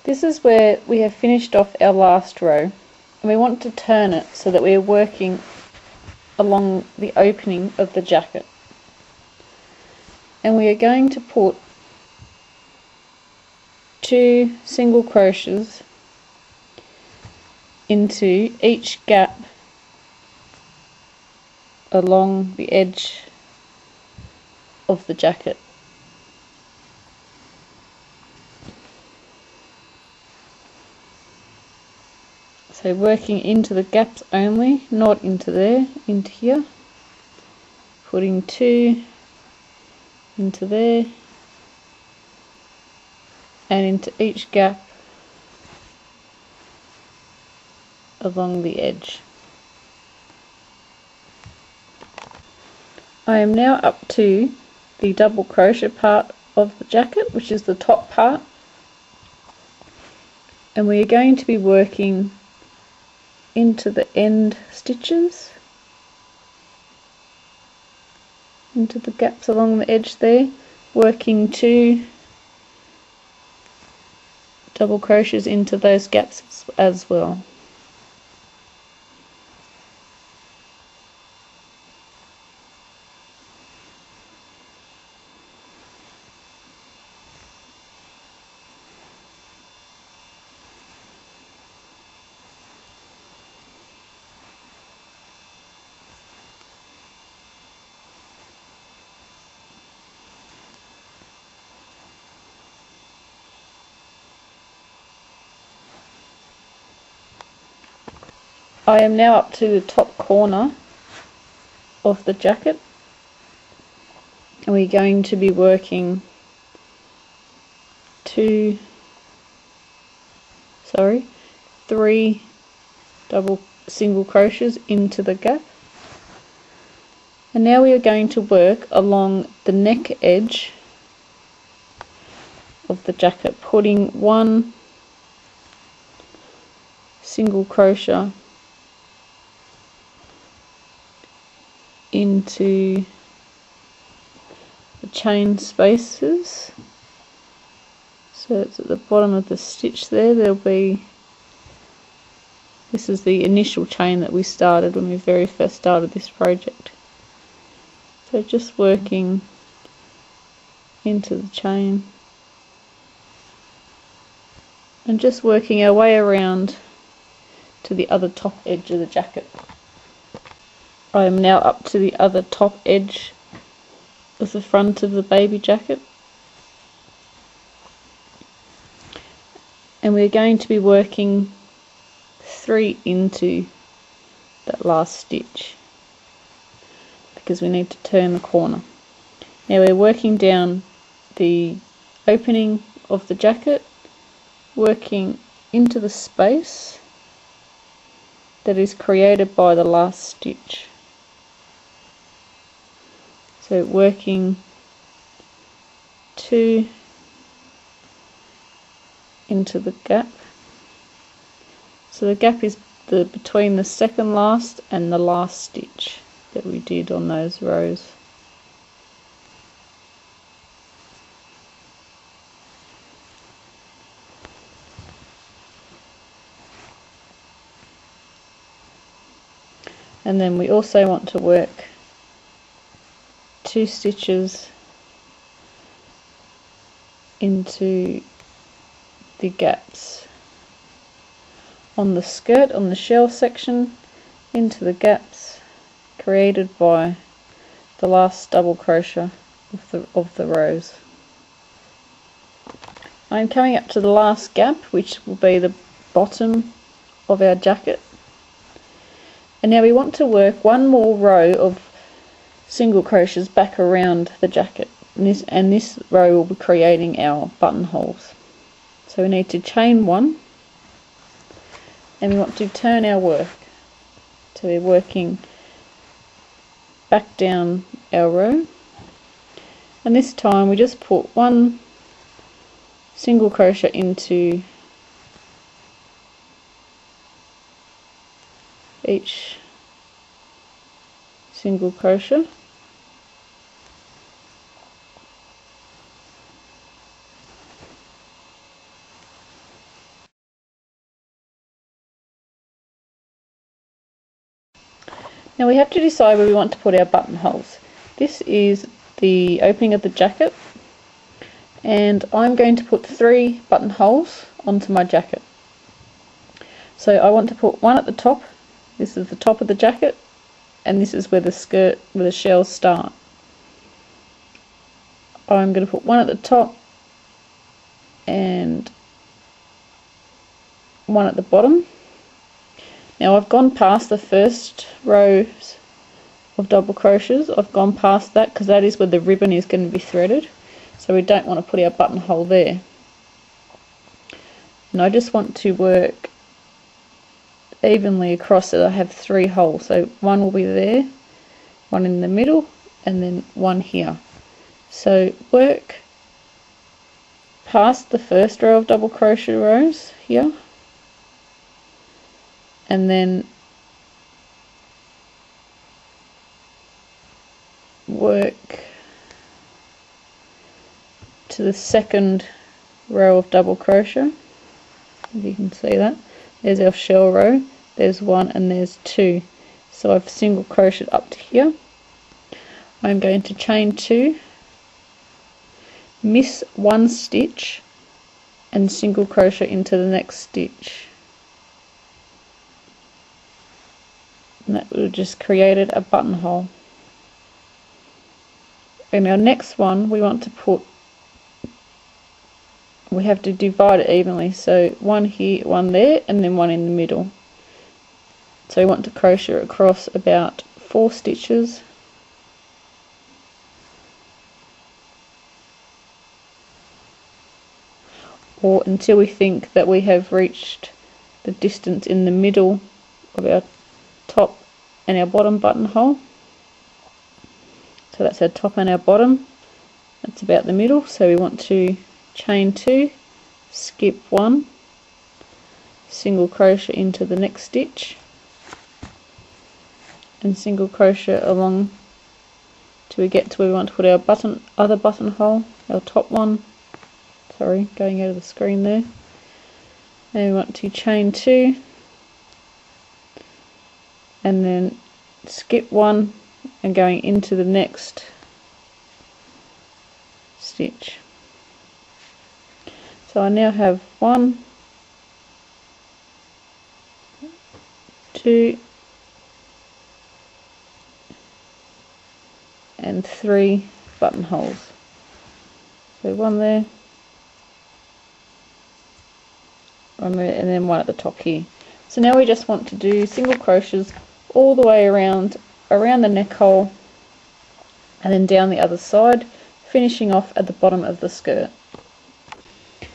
This is where we have finished off our last row, and we want to turn it so that we are working along the opening of the jacket. And we are going to put 2 single crochets into each gap along the edge of the jacket. So working into the gaps only, not into there, into here. Putting 2 into there and into each gap along the edge. I am now up to the double crochet part of the jacket, which is the top part, and we are going to be working into the end stitches, into the gaps along the edge there, working 2 double crochets into those gaps as well. I am now up to the top corner of the jacket, and we're going to be working 3 double single crochets into the gap. And now we are going to work along the neck edge of the jacket, putting 1 single crochet into the chain spaces. So it's at the bottom of the stitch there. There'll be, this is the initial chain that we started when we very first started this project. So just working into the chain and just working our way around to the other top edge of the jacket. I am now up to the other top edge of the front of the baby jacket, and we're going to be working 3 into that last stitch because we need to turn the corner. Now we're working down the opening of the jacket, working into the space that is created by the last stitch. So working 2 into the gap. So the gap is between the second last and the last stitch that we did on those rows. And then we also want to work 2 stitches into the gaps on the skirt, on the shell section, into the gaps created by the last double crochet of the rows. I'm coming up to the last gap, which will be the bottom of our jacket, and now we want to work 1 more row of single crochets back around the jacket, and this row will be creating our buttonholes. So we need to chain 1, and we want to turn our work. So we're working back down our row, and this time we just put 1 single crochet into each single crochet, Now we have to decide where we want to put our buttonholes. This is the opening of the jacket, and I'm going to put 3 buttonholes onto my jacket. So I want to put one at the top. This is the top of the jacket, and this is where the skirt, where the shells start. I'm going to put one at the top and one at the bottom. Now I've gone past the first rows of double crochets. I've gone past that because that is where the ribbon is going to be threaded, so we don't want to put our buttonhole there. And I just want to work evenly across it. I have 3 holes, so one will be there, one in the middle, and then one here. So work past the first row of double crochet rows here, and then work to the second row of double crochet. If you can see that, there's our shell row, there's 1 and there's 2. So I've single crocheted up to here. I'm going to chain 2, miss 1 stitch, and single crochet into the next stitch. And that would have just created a buttonhole. In our next one, we want to put, we have to divide it evenly, so 1 here, 1 there, and then 1 in the middle. So we want to crochet across about 4 stitches, or until we think that we have reached the distance in the middle of our top and our bottom buttonhole. So that's our top and our bottom, that's about the middle. So we want to chain 2, skip 1, single crochet into the next stitch, and single crochet along till we get to where we want to put our other buttonhole, our top one. Sorry, going out of the screen there. And we want to chain 2, and then skip 1 and going into the next stitch. So I now have 1, 2, and 3 buttonholes. So 1 there, 1 there, and then 1 at the top here. So now we just want to do single crochets all the way around the neck hole, and then down the other side, finishing off at the bottom of the skirt.